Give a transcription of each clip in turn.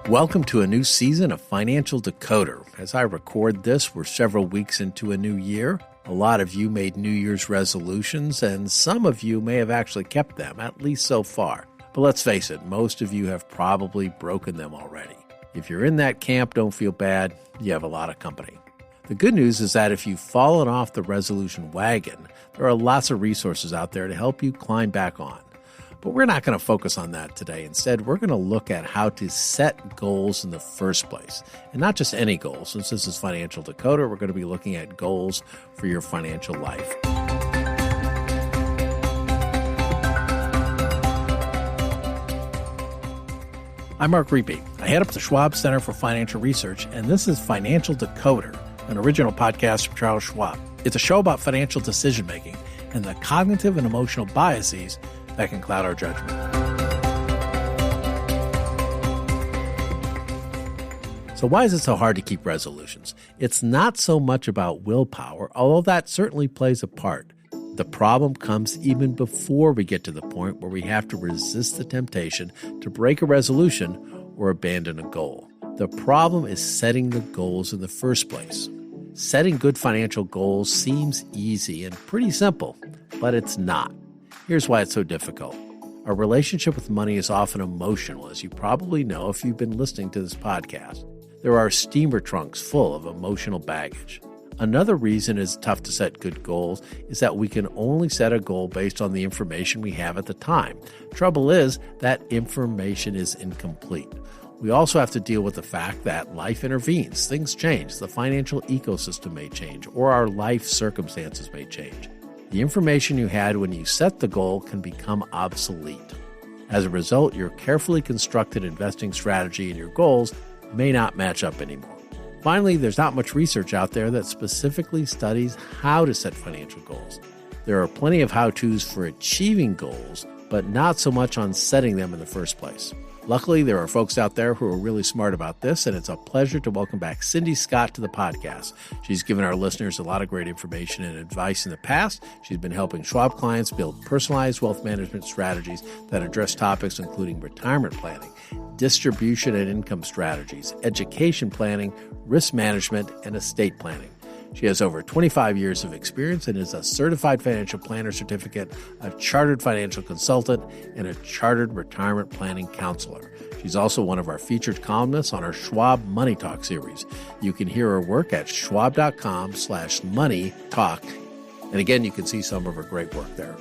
Welcome to a new season of Financial Decoder. As I record this, we're several weeks into a new year. A lot of you made New Year's resolutions, and some of you may have actually kept them, at least so far. But let's face it, most of you have probably broken them already. If you're in that camp, don't feel bad. You have a lot of company. The good news is that if you've fallen off the resolution wagon, there are lots of resources out there to help you climb back on. But we're not going to focus on that today. Instead, we're going to look at how to set goals in the first place. And not just any goals. Since this is Financial Decoder, we're going to be looking at goals for your financial life. I'm Mark Reapy. I head up the Schwab Center for Financial Research, and this is Financial Decoder, an original podcast from Charles Schwab. It's a show about financial decision-making and the cognitive and emotional biases that can cloud our judgment. So why is it so hard to keep resolutions? It's not so much about willpower, although that certainly plays a part. The problem comes even before we get to the point where we have to resist the temptation to break a resolution or abandon a goal. The problem is setting the goals in the first place. Setting good financial goals seems easy and pretty simple, but it's not. Here's why it's so difficult. Our relationship with money is often emotional, as you probably know if you've been listening to this podcast. There are steamer trunks full of emotional baggage. Another reason it's tough to set good goals is that we can only set a goal based on the information we have at the time. Trouble is, that information is incomplete. We also have to deal with the fact that life intervenes. Things change. The financial ecosystem may change, or our life circumstances may change. The information you had when you set the goal can become obsolete. As a result, your carefully constructed investing strategy and your goals may not match up anymore. Finally, there's not much research out there that specifically studies how to set financial goals. There are plenty of how-tos for achieving goals, but not so much on setting them in the first place. Luckily, there are folks out there who are really smart about this, and it's a pleasure to welcome back Cindy Scott to the podcast. She's given our listeners a lot of great information and advice in the past. She's been helping Schwab clients build personalized wealth management strategies that address topics including retirement planning, distribution and income strategies, education planning, risk management, and estate planning. She has over 25 years of experience and is a certified financial planner certificate, a chartered financial consultant, and a chartered retirement planning counselor. She's also one of our featured columnists on our Schwab Money Talk series. You can hear her work at schwab.com/money talk. And again, you can see some of her great work there.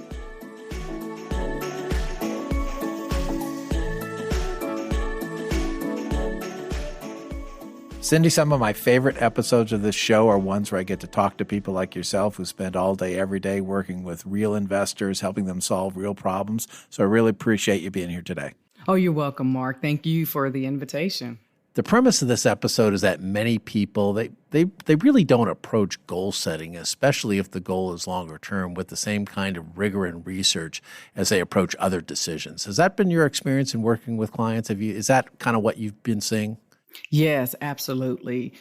Cindy, some of my favorite episodes of this show are ones where I get to talk to people like yourself who spend all day, every day working with real investors, helping them solve real problems. So I really appreciate you being here today. Oh, you're welcome, Mark. Thank you for the invitation. The premise of this episode is that many people, they really don't approach goal setting, especially if the goal is longer term, with the same kind of rigor and research as they approach other decisions. Has that been your experience in working with clients? Is that kind of what you've been seeing? Yes, absolutely.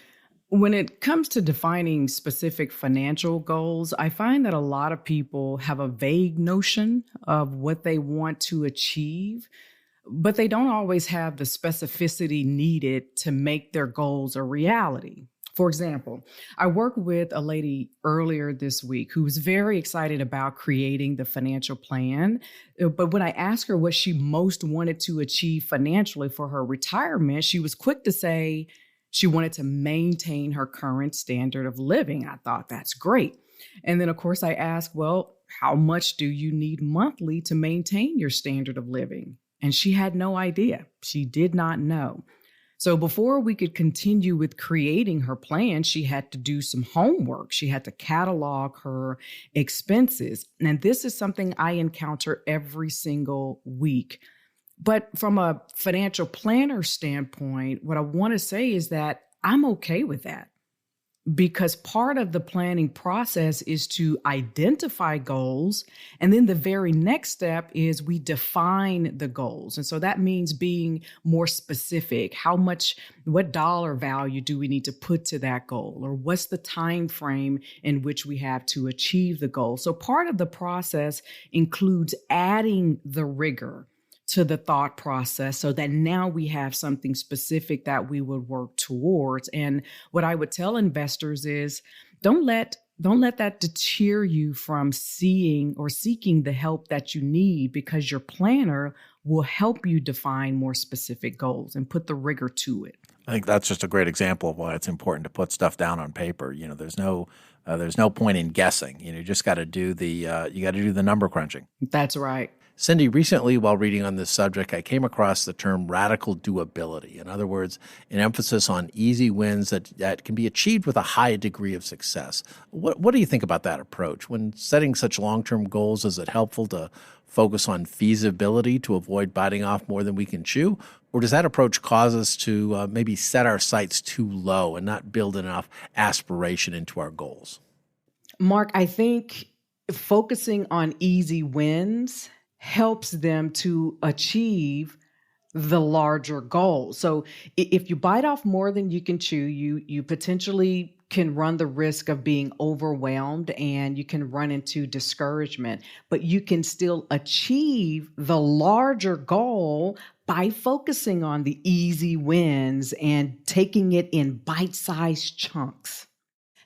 When it comes to defining specific financial goals, I find that a lot of people have a vague notion of what they want to achieve, but they don't always have the specificity needed to make their goals a reality. For example, I worked with a lady earlier this week who was very excited about creating the financial plan. But when I asked her what she most wanted to achieve financially for her retirement, she was quick to say she wanted to maintain her current standard of living. I thought that's great. And then, of course, I asked, well, how much do you need monthly to maintain your standard of living? And she had no idea. She did not know. So before we could continue with creating her plan, she had to do some homework. She had to catalog her expenses. And this is something I encounter every single week. But from a financial planner standpoint, what I want to say is that I'm okay with that. because part of the planning process is to identify goals. And then the very next step is we define the goals. And so that means being more specific. What dollar value do we need to put to that goal? Or what's the time frame in which we have to achieve the goal? So part of the process includes adding the rigor to the thought process so that now we have something specific that we would work towards. And what I would tell investors is don't let that deter you from seeing or seeking the help that you need, because your planner will help you define more specific goals and put the rigor to it. I think that's just a great example of why it's important to put stuff down on paper. There's no point in guessing. You just got to do the number crunching. That's right. Cindy, recently while reading on this subject, I came across the term radical doability. In other words, an emphasis on easy wins that can be achieved with a high degree of success. What do you think about that approach? When setting such long-term goals, is it helpful to focus on feasibility to avoid biting off more than we can chew? Or does that approach cause us to maybe set our sights too low and not build enough aspiration into our goals? Mark, I think focusing on easy wins helps them to achieve the larger goal. So if you bite off more than you can chew, you potentially can run the risk of being overwhelmed and you can run into discouragement, but you can still achieve the larger goal by focusing on the easy wins and taking it in bite-sized chunks.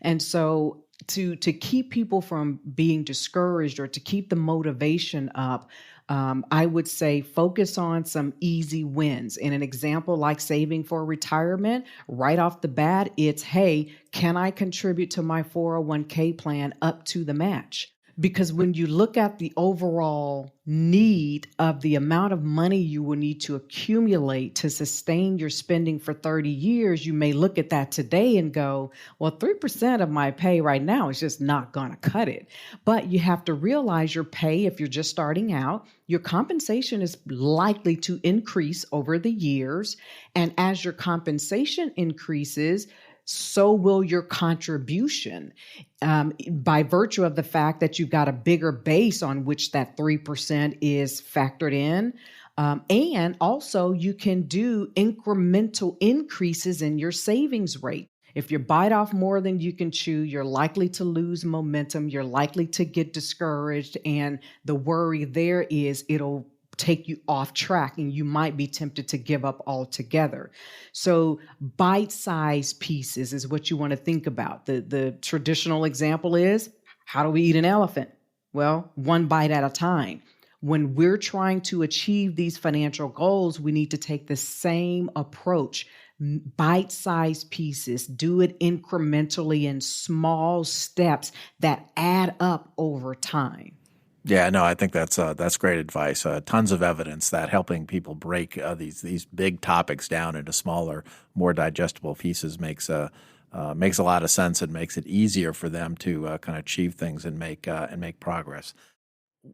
And so to keep people from being discouraged or to keep the motivation up, I would say focus on some easy wins. In an example like saving for retirement, right off the bat, it's, hey, can I contribute to my 401k plan up to the match? Because when you look at the overall need of the amount of money you will need to accumulate to sustain your spending for 30 years, you may look at that today and go, well, 3% of my pay right now is just not going to cut it. But you have to realize your pay, if you're just starting out, your compensation is likely to increase over the years. And as your compensation increases, so will your contribution, by virtue of the fact that you've got a bigger base on which that 3% is factored in. And also you can do incremental increases in your savings rate. If you bite off more than you can chew, you're likely to lose momentum. You're likely to get discouraged. And the worry there is it'll take you off track and you might be tempted to give up altogether. So bite-sized pieces is what you want to think about. The traditional example is, how do we eat an elephant? Well, one bite at a time. When we're trying to achieve these financial goals, we need to take the same approach. Bite-sized pieces, do it incrementally in small steps that add up over time. Yeah, no, I think that's great advice. Tons of evidence that helping people break these big topics down into smaller, more digestible pieces makes a lot of sense and makes it easier for them to kind of achieve things and make progress.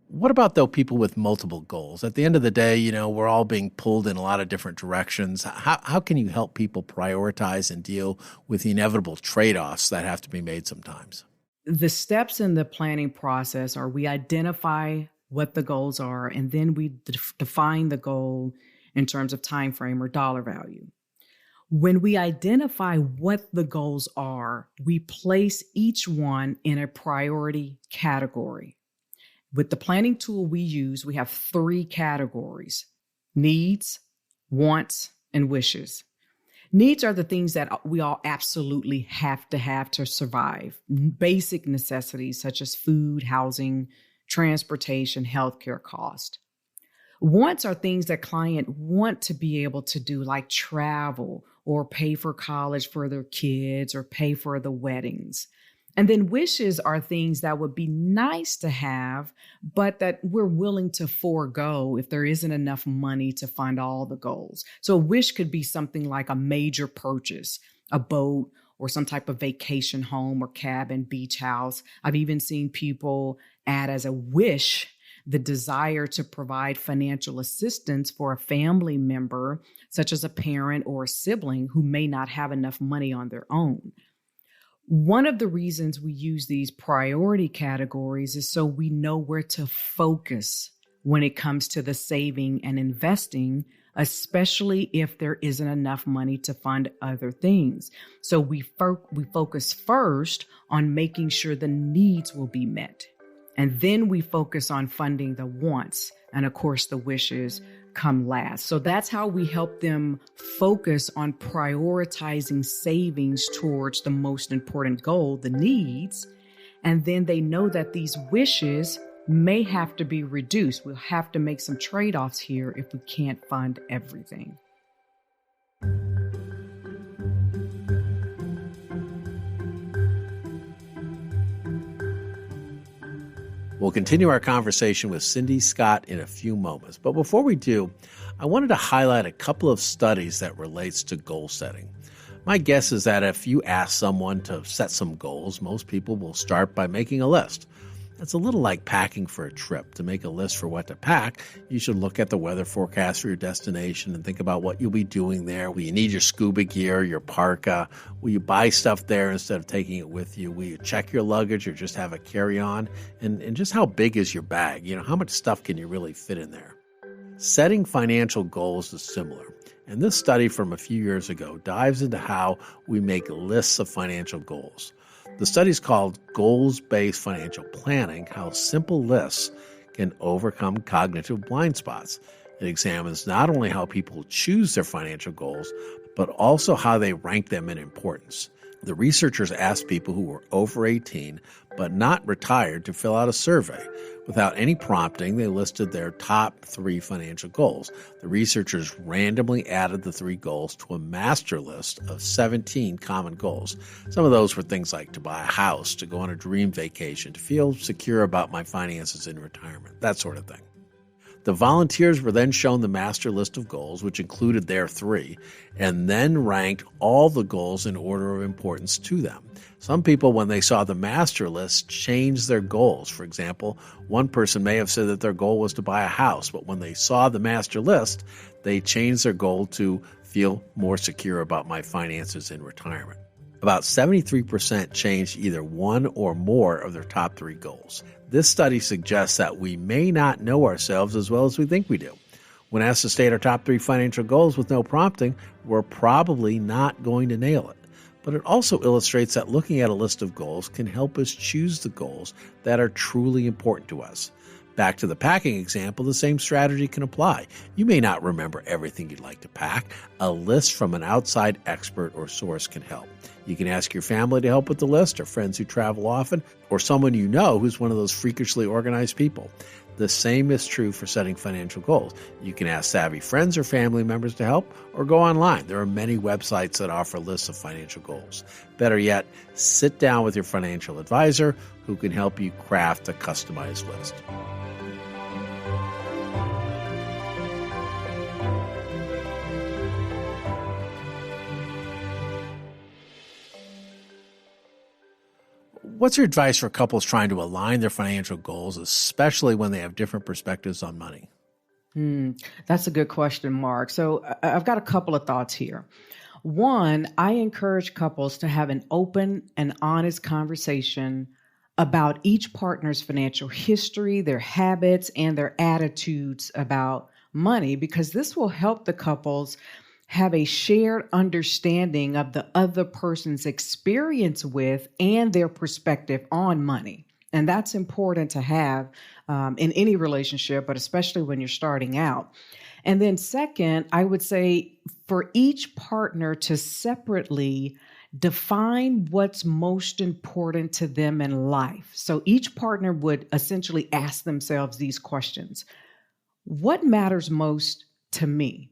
What about, though, people with multiple goals? At the end of the day, we're all being pulled in a lot of different directions. How can you help people prioritize and deal with the inevitable trade-offs that have to be made sometimes? The steps in the planning process are we identify what the goals are, and then we define the goal in terms of time frame or dollar value. When we identify what the goals are, we place each one in a priority category. With the planning tool we use, we have 3 categories: needs, wants, and wishes. Needs are the things that we all absolutely have to survive. Basic necessities such as food, housing, transportation, healthcare cost. Wants are things that clients want to be able to do, like travel or pay for college for their kids or pay for the weddings. And then wishes are things that would be nice to have, but that we're willing to forego if there isn't enough money to fund all the goals. So a wish could be something like a major purchase, a boat or some type of vacation home or cabin, beach house. I've even seen people add as a wish the desire to provide financial assistance for a family member, such as a parent or a sibling who may not have enough money on their own. One of the reasons we use these priority categories is so we know where to focus when it comes to the saving and investing, especially if there isn't enough money to fund other things. So we focus first on making sure the needs will be met. And then we focus on funding the wants and, of course, the wishes come last. So that's how we help them focus on prioritizing savings towards the most important goal, the needs. And then they know that these wishes may have to be reduced. We'll have to make some trade-offs here if we can't fund everything. We'll continue our conversation with Cindy Scott in a few moments. But before we do, I wanted to highlight a couple of studies that relates to goal setting. My guess is that if you ask someone to set some goals, most people will start by making a list. It's a little like packing for a trip. To make a list for what to pack, you should look at the weather forecast for your destination and think about what you'll be doing there. Will you need your scuba gear, your parka? Will you buy stuff there instead of taking it with you? Will you check your luggage or just have a carry-on? And just how big is your bag? How much stuff can you really fit in there? Setting financial goals is similar. And this study from a few years ago dives into how we make lists of financial goals. The study is called Goals-Based Financial Planning, How Simple Lists Can Overcome Cognitive Blind Spots. It examines not only how people choose their financial goals, but also how they rank them in importance. The researchers asked people who were over 18 but not retired to fill out a survey. Without any prompting, they listed their top 3 financial goals. The researchers randomly added the 3 goals to a master list of 17 common goals. Some of those were things like to buy a house, to go on a dream vacation, to feel secure about my finances in retirement, that sort of thing. The volunteers were then shown the master list of goals, which included their 3, and then ranked all the goals in order of importance to them. Some people, when they saw the master list, changed their goals. For example, one person may have said that their goal was to buy a house, but when they saw the master list, they changed their goal to feel more secure about my finances in retirement. About 73% changed either one or more of their top 3 goals. This study suggests that we may not know ourselves as well as we think we do. When asked to state our top 3 financial goals with no prompting, we're probably not going to nail it. But it also illustrates that looking at a list of goals can help us choose the goals that are truly important to us. Back to the packing example, the same strategy can apply. You may not remember everything you'd like to pack. A list from an outside expert or source can help. You can ask your family to help with the list, or friends who travel often, or someone you know who's one of those freakishly organized people. The same is true for setting financial goals. You can ask savvy friends or family members to help, or go online. There are many websites that offer lists of financial goals. Better yet, sit down with your financial advisor who can help you craft a customized list. What's your advice for couples trying to align their financial goals, especially when they have different perspectives on money? That's a good question, Mark. So I've got a couple of thoughts here. One, I encourage couples to have an open and honest conversation about each partner's financial history, their habits, and their attitudes about money, because this will help the couples have a shared understanding of the other person's experience with and their perspective on money. And that's important to have in any relationship, but especially when you're starting out. And then second, I would say for each partner to separately define what's most important to them in life. So each partner would essentially ask themselves these questions. What matters most to me?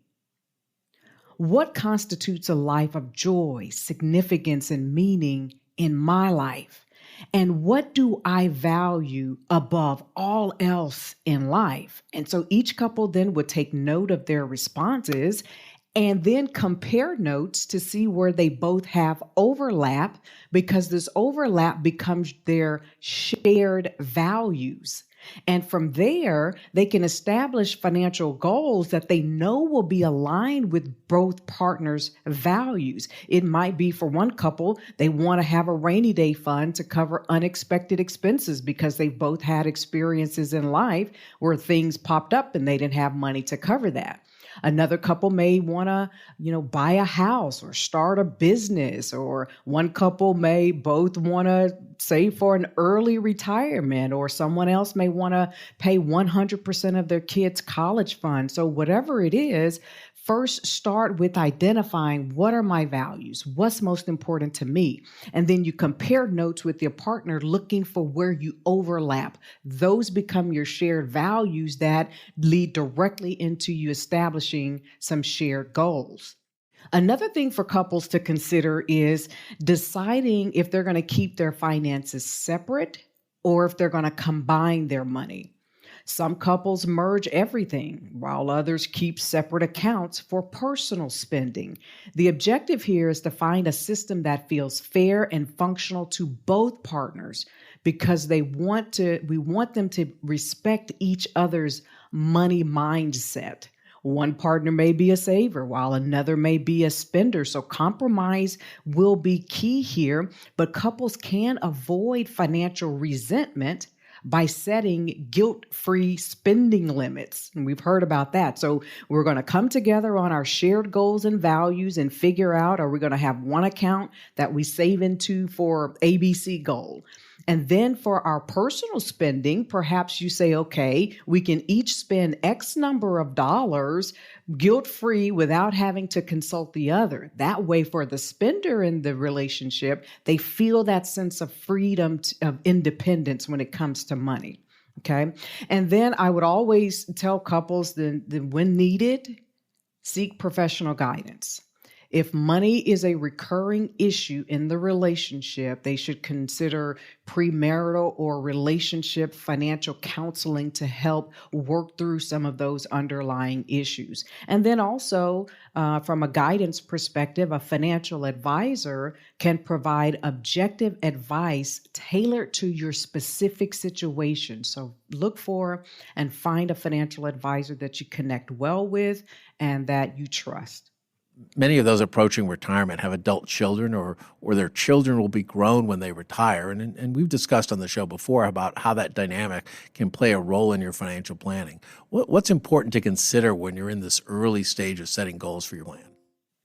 What constitutes a life of joy, significance, and meaning in my life? And what do I value above all else in life? And so each couple then would take note of their responses and then compare notes to see where they both have overlap, because this overlap becomes their shared values. And from there, they can establish financial goals that they know will be aligned with both partners' values. It might be for one couple, they want to have a rainy day fund to cover unexpected expenses because they both had experiences in life where things popped up and they didn't have money to cover that. Another couple may want to, buy a house or start a business, or one couple may both want to save for an early retirement, or someone else may want to pay 100% of their kids' college fund. So whatever it is, first start with identifying what are my values, what's most important to me. And then you compare notes with your partner, looking for where you overlap. Those become your shared values that lead directly into you establishing some shared goals. Another thing for couples to consider is deciding if they're going to keep their finances separate or if they're going to combine their money. Some couples merge everything, while others keep separate accounts for personal spending. The objective here is to find a system that feels fair and functional to both partners, because we want them to respect each other's money mindset. One partner may be a saver while another may be a spender. So compromise will be key here, but couples can avoid financial resentment by setting guilt-free spending limits. And we've heard about that. So we're going to come together on our shared goals and values and figure out, are we going to have one account that we save into for ABC goal? And then for our personal spending, perhaps you say, okay, we can each spend X number of dollars guilt-free without having to consult the other. That way, for the spender in the relationship, they feel that sense of freedom, of independence when it comes to money. Okay. And then I would always tell couples that when needed, seek professional guidance. If money is a recurring issue in the relationship, they should consider premarital or relationship financial counseling to help work through some of those underlying issues. And then also, from a guidance perspective, a financial advisor can provide objective advice tailored to your specific situation. So look for and find a financial advisor that you connect well with and that you trust. Many of those approaching retirement have adult children, or their children will be grown when they retire. And we've discussed on the show before about how that dynamic can play a role in your financial planning. What's important to consider when you're in this early stage of setting goals for your plan?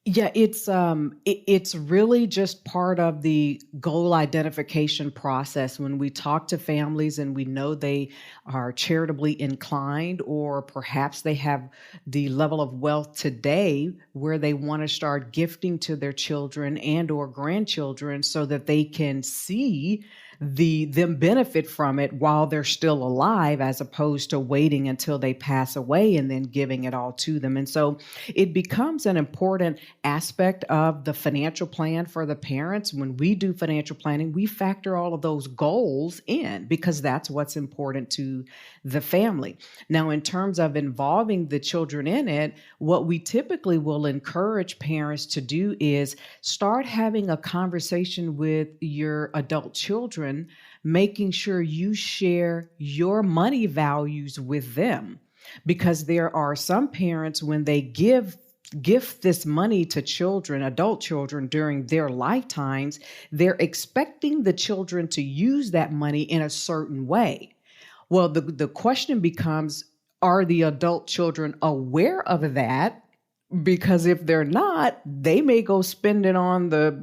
Yeah, it's really just part of the goal identification process. When we talk to families and we know they are charitably inclined, or perhaps they have the level of wealth today where they want to start gifting to their children and or grandchildren so that they can see them benefit from it while they're still alive, as opposed to waiting until they pass away and then giving it all to them. And so it becomes an important aspect of the financial plan for the parents. When we do financial planning, we factor all of those goals in because that's what's important to the family. Now, in terms of involving the children in it, what we typically will encourage parents to do is start having a conversation with your adult children, making sure you share your money values with them. Because there are some parents, when they gift this money to children, adult children, during their lifetimes, they're expecting the children to use that money in a certain way. Well, the question becomes, are the adult children aware of that? Because if they're not, they may go spend it on the,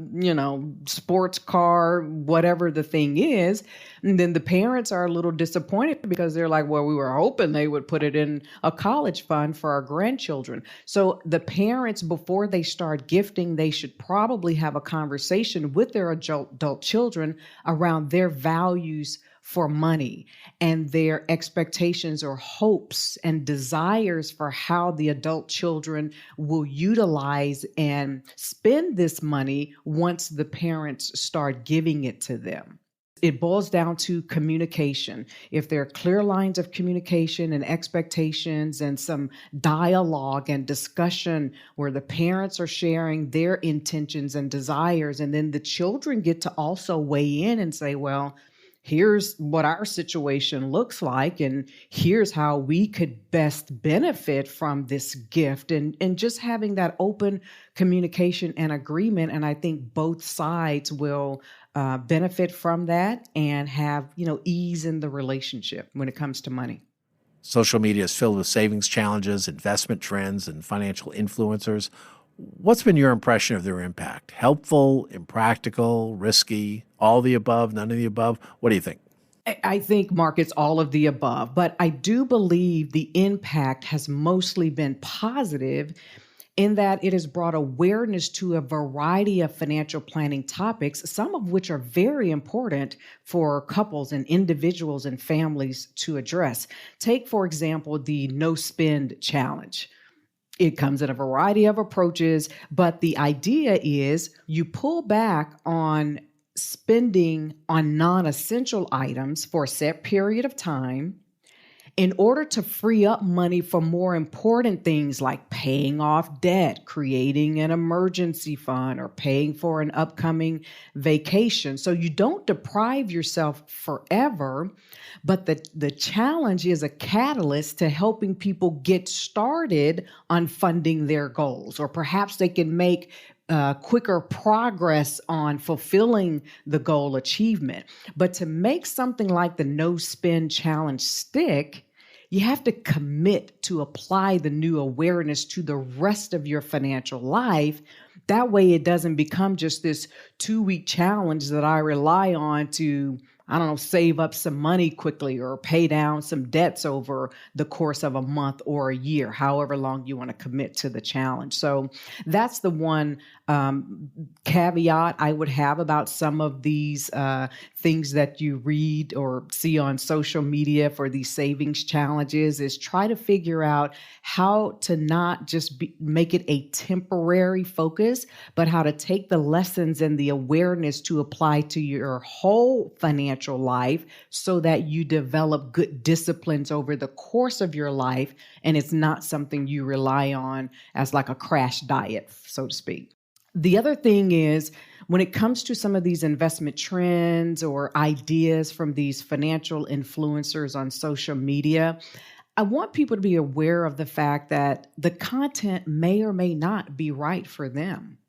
sports car, whatever the thing is. And then the parents are a little disappointed because they're like, well, we were hoping they would put it in a college fund for our grandchildren. So the parents, before they start gifting, they should probably have a conversation with their adult children around their values for money and their expectations or hopes and desires for how the adult children will utilize and spend this money once the parents start giving it to them. It boils down to communication. If there are clear lines of communication and expectations and some dialogue and discussion where the parents are sharing their intentions and desires, and then the children get to also weigh in and say, well, here's what our situation looks like, and here's how we could best benefit from this gift, and just having that open communication and agreement. And I think both sides will benefit from that and have, ease in the relationship when it comes to money. Social media is filled with savings challenges, investment trends, and financial influencers. What's been your impression of their impact? Helpful, impractical, risky, all the above, none of the above? What do you think? I think, Mark, it's all of the above, but I do believe the impact has mostly been positive in that it has brought awareness to a variety of financial planning topics, some of which are very important for couples and individuals and families to address. Take, for example, the no spend challenge. It comes in a variety of approaches, but the idea is you pull back on spending on non-essential items for a set period of time in order to free up money for more important things like paying off debt, creating an emergency fund, or paying for an upcoming vacation. So you don't deprive yourself forever, but the challenge is a catalyst to helping people get started on funding their goals, or perhaps they can make quicker progress on fulfilling the goal achievement. But to make something like the no spend challenge stick, you have to commit to apply the new awareness to the rest of your financial life. That way it doesn't become just this 2-week challenge that I rely on to, I don't know, save up some money quickly or pay down some debts over the course of a month or a year, however long you want to commit to the challenge. So that's the one caveat I would have about some of these things that you read or see on social media for these savings challenges, is try to figure out how to not just make it a temporary focus, but how to take the lessons and the awareness to apply to your whole financial life so that you develop good disciplines over the course of your life, and it's not something you rely on as like a crash diet, so to speak. The other thing is, when it comes to some of these investment trends or ideas from these financial influencers on social media, I want people to be aware of the fact that the content may or may not be right for them.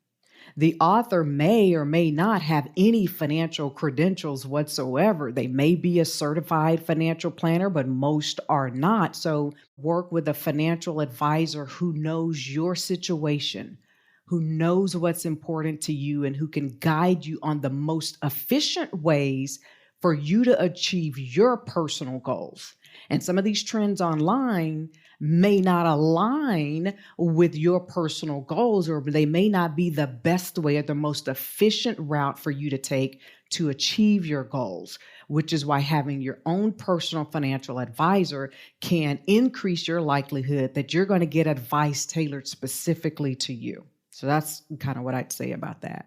The author may or may not have any financial credentials whatsoever. They may be a certified financial planner, but most are not. So work with a financial advisor who knows your situation, who knows what's important to you, and who can guide you on the most efficient ways for you to achieve your personal goals. And some of these trends online may not align with your personal goals, or they may not be the best way or the most efficient route for you to take to achieve your goals, which is why having your own personal financial advisor can increase your likelihood that you're going to get advice tailored specifically to you. So that's kind of what I'd say about that.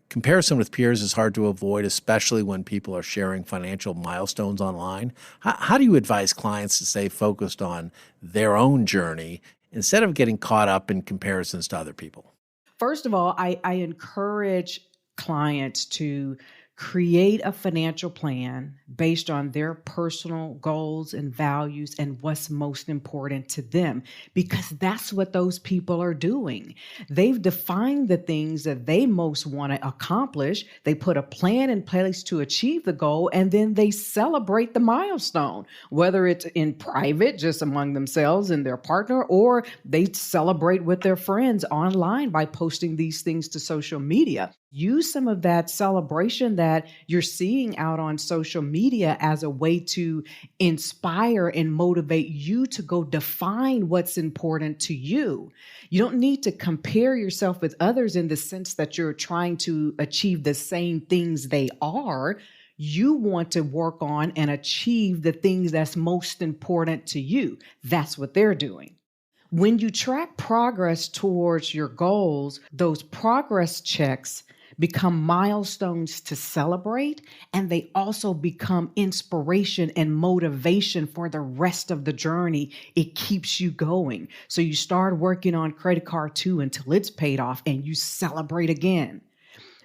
Comparison with peers is hard to avoid, especially when people are sharing financial milestones online. How do you advise clients to stay focused on their own journey instead of getting caught up in comparisons to other people? First of all, I encourage clients to create a financial plan based on their personal goals and values and what's most important to them, because that's what those people are doing. They've defined the things that they most want to accomplish. They put a plan in place to achieve the goal, and then they celebrate the milestone, whether it's in private, just among themselves and their partner, or they celebrate with their friends online by posting these things to social media. Use some of that celebration that you're seeing out on social media as a way to inspire and motivate you to go define what's important to you. You don't need to compare yourself with others in the sense that you're trying to achieve the same things they are. You want to work on and achieve the things that's most important to you. That's what they're doing. When you track progress towards your goals, those progress checks become milestones to celebrate, and they also become inspiration and motivation for the rest of the journey. It keeps you going. So you start working on credit card 2 until it's paid off, and you celebrate again.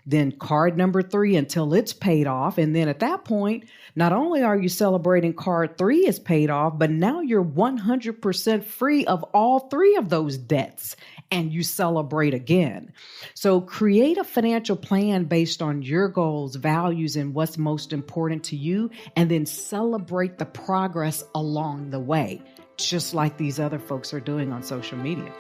then card number 3 until it's paid off. And then at that point, not only are you celebrating card 3 is paid off, but now you're 100% free of all 3 of those debts, and you celebrate again. So create a financial plan based on your goals, values, and what's most important to you, and then celebrate the progress along the way, just like these other folks are doing on social media.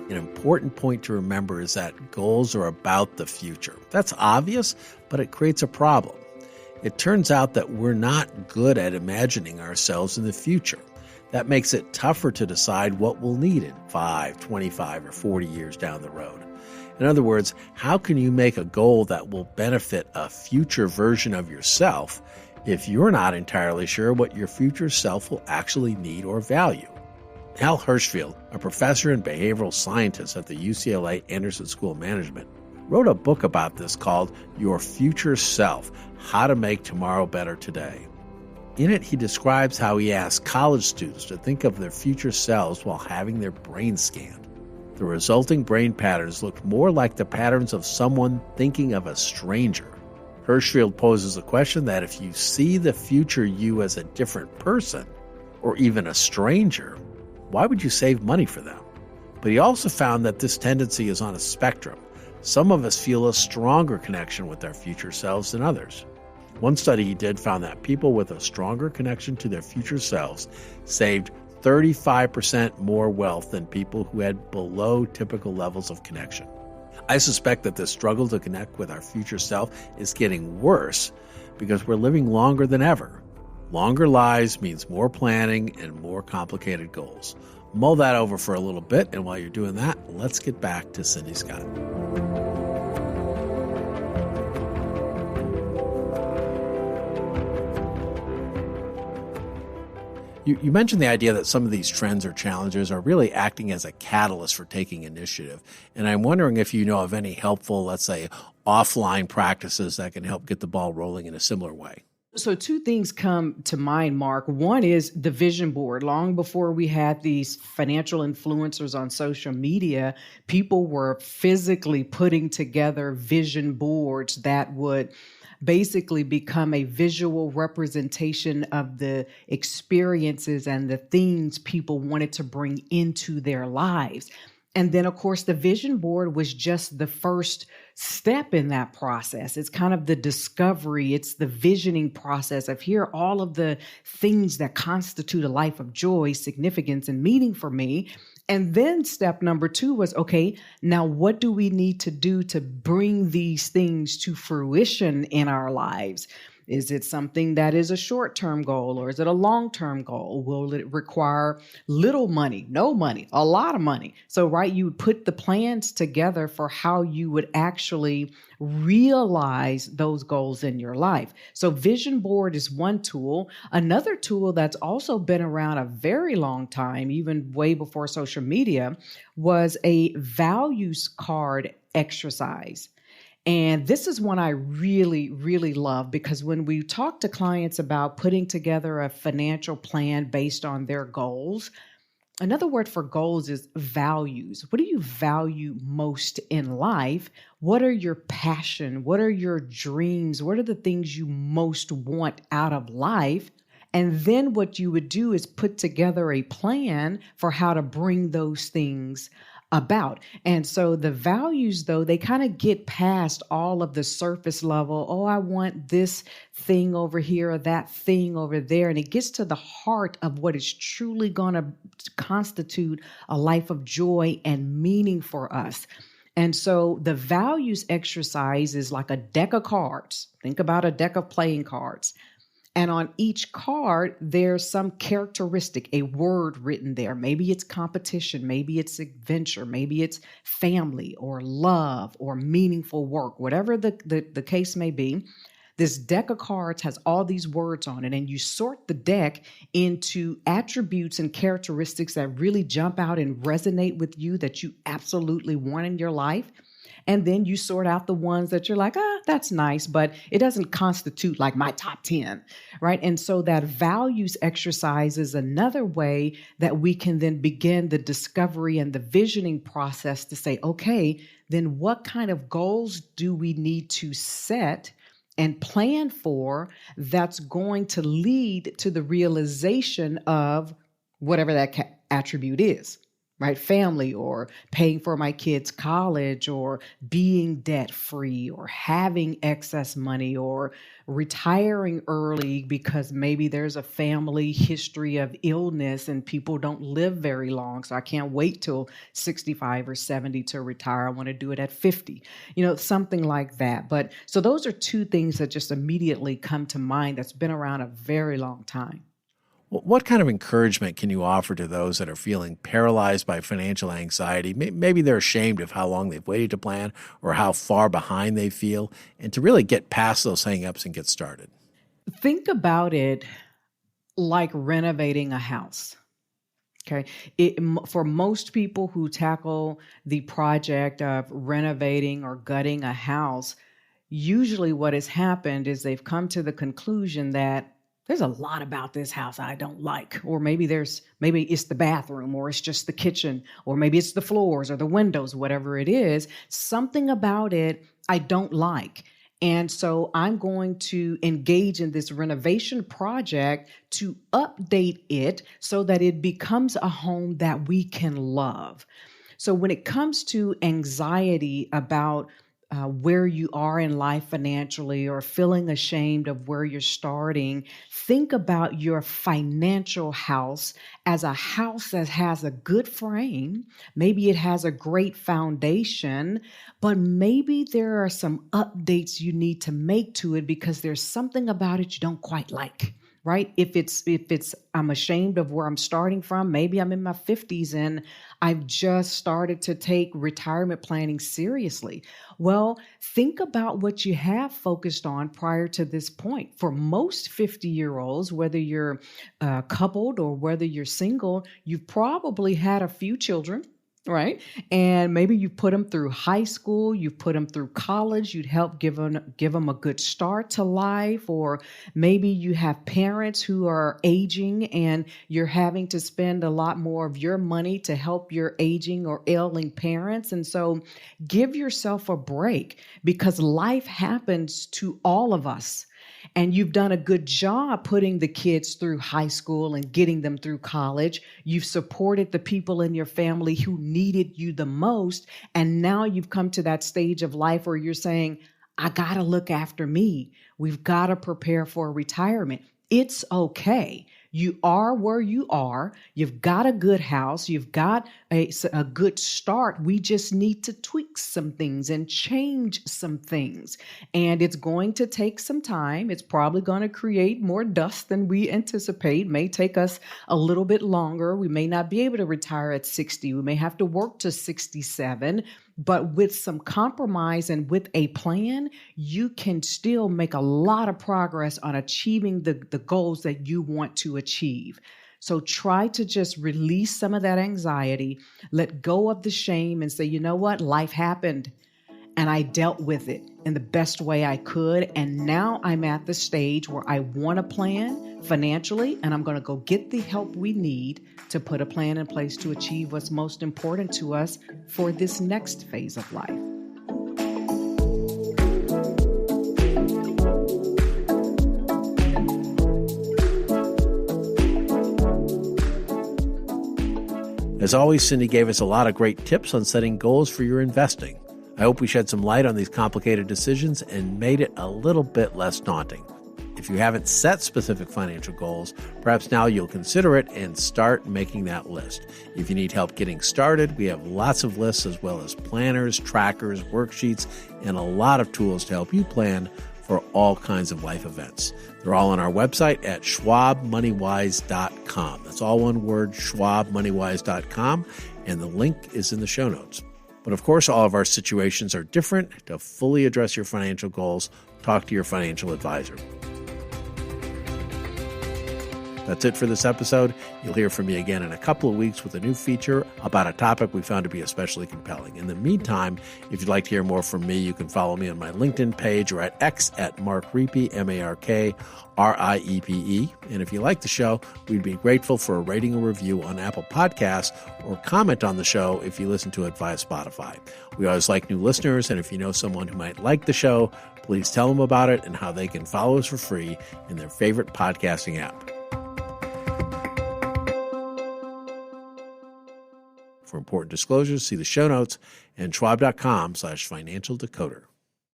An important point to remember is that goals are about the future. That's obvious, but it creates a problem. It turns out that we're not good at imagining ourselves in the future. That makes it tougher to decide what we'll need in 5, 25, or 40 years down the road. In other words, how can you make a goal that will benefit a future version of yourself if you're not entirely sure what your future self will actually need or value? Hal Hirschfield, a professor and behavioral scientist at the UCLA Anderson School of Management, wrote a book about this called Your Future Self: How to Make Tomorrow Better Today. In it, he describes how he asked college students to think of their future selves while having their brains scanned. The resulting brain patterns looked more like the patterns of someone thinking of a stranger. Hirschfield poses a question that if you see the future you as a different person, or even a stranger, why would you save money for them? But he also found that this tendency is on a spectrum. Some of us feel a stronger connection with our future selves than others. One study he did found that people with a stronger connection to their future selves saved 35% more wealth than people who had below typical levels of connection. I suspect that the struggle to connect with our future self is getting worse because we're living longer than ever. Longer lives means more planning and more complicated goals. Mull that over for a little bit, and while you're doing that, let's get back to Cindy Scott. You mentioned the idea that some of these trends or challenges are really acting as a catalyst for taking initiative. And I'm wondering if you know of any helpful, let's say, offline practices that can help get the ball rolling in a similar way. So 2 things come to mind, Mark. One is the vision board. Long before we had these financial influencers on social media, people were physically putting together vision boards that would basically become a visual representation of the experiences and the things people wanted to bring into their lives. And then, of course, the vision board was just the first step in that process. It's kind of the discovery. It's the visioning process of here are all of the things that constitute a life of joy, significance, and meaning for me. And then step number 2 was, okay, now what do we need to do to bring these things to fruition in our lives? Is it something that is a short-term goal, or is it a long-term goal? Will it require little money, no money, a lot of money? So, right, you would put the plans together for how you would actually realize those goals in your life. So vision board is one tool. Another tool that's also been around a very long time, even way before social media, was a values card exercise. And this is one I really, really love, because when we talk to clients about putting together a financial plan based on their goals, another word for goals is values. What do you value most in life? What are your passion? What are your dreams? What are the things you most want out of life? And then what you would do is put together a plan for how to bring those things about. And so the values, though, they kind of get past all of the surface level. Oh, I want this thing over here or that thing over there. And it gets to the heart of what is truly going to constitute a life of joy and meaning for us. And so the values exercise is like a deck of cards. Think about a deck of playing cards. And on each card, there's some characteristic, a word written there. Maybe it's competition, maybe it's adventure, maybe it's family or love or meaningful work, whatever the case may be. This deck of cards has all these words on it, and you sort the deck into attributes and characteristics that really jump out and resonate with you, that you absolutely want in your life. And then you sort out the ones that you're like, that's nice, but it doesn't constitute like my top 10, right? And so that values exercise is another way that we can then begin the discovery and the visioning process to say, okay, then what kind of goals do we need to set and plan for that's going to lead to the realization of whatever that attribute is, right? Family, or paying for my kids' college, or being debt free, or having excess money, or retiring early because maybe there's a family history of illness and people don't live very long. So I can't wait till 65 or 70 to retire. I want to do it at 50, something like that. But so those are two things that just immediately come to mind that's been around a very long time. What kind of encouragement can you offer to those that are feeling paralyzed by financial anxiety? Maybe they're ashamed of how long they've waited to plan or how far behind they feel, and to really get past those hang-ups and get started. Think about it like renovating a house. Okay. For most people who tackle the project of renovating or gutting a house, usually what has happened is they've come to the conclusion that there's a lot about this house I don't like, or maybe it's the bathroom, or it's just the kitchen, or maybe it's the floors or the windows, whatever it is, something about it I don't like. And so I'm going to engage in this renovation project to update it so that it becomes a home that we can love. So when it comes to anxiety about where you are in life financially, or feeling ashamed of where you're starting, think about your financial house as a house that has a good frame. Maybe it has a great foundation, but maybe there are some updates you need to make to it because there's something about it you don't quite like. Right? If it's I'm ashamed of where I'm starting from, maybe I'm in my 50s and I've just started to take retirement planning seriously. Well, think about what you have focused on prior to this point. For most 50-year-olds, whether you're coupled or whether you're single, you've probably had a few children. Right. And maybe you put them through high school, you put them through college, you'd help give them a good start to life. Or maybe you have parents who are aging and you're having to spend a lot more of your money to help your aging or ailing parents. And so give yourself a break, because life happens to all of us. And you've done a good job putting the kids through high school and getting them through college. You've supported the people in your family who needed you the most. And now you've come to that stage of life where you're saying, I got to look after me. We've got to prepare for retirement. It's okay. You are where you are. You've got a good house. You've got a good start. We just need to tweak some things and change some things. And it's going to take some time. It's probably going to create more dust than we anticipate. It may take us a little bit longer. We may not be able to retire at 60. We may have to work to 67. But with some compromise and with a plan, you can still make a lot of progress on achieving the goals that you want to achieve. So try to just release some of that anxiety, let go of the shame, and say, you know what? Life happened and I dealt with it in the best way I could. And now I'm at the stage where I want to plan financially, and I'm going to go get the help we need to put a plan in place to achieve what's most important to us for this next phase of life. As always, Cindy gave us a lot of great tips on setting goals for your investing. I hope we shed some light on these complicated decisions and made it a little bit less daunting. If you haven't set specific financial goals, perhaps now you'll consider it and start making that list. If you need help getting started, we have lots of lists as well as planners, trackers, worksheets, and a lot of tools to help you plan for all kinds of life events. They're all on our website at schwabmoneywise.com. That's all one word, schwabmoneywise.com, and the link is in the show notes. But of course, all of our situations are different. To fully address your financial goals, talk to your financial advisor. That's it for this episode. You'll hear from me again in a couple of weeks with a new feature about a topic we found to be especially compelling. In the meantime, if you'd like to hear more from me, you can follow me on my LinkedIn page or at X at Mark Riepe, MarkRiepe. And if you like the show, we'd be grateful for a rating or review on Apple Podcasts or comment on the show if you listen to it via Spotify. We always like new listeners, and if you know someone who might like the show, please tell them about it and how they can follow us for free in their favorite podcasting app. For important disclosures, see the show notes and schwab.com/financial decoder.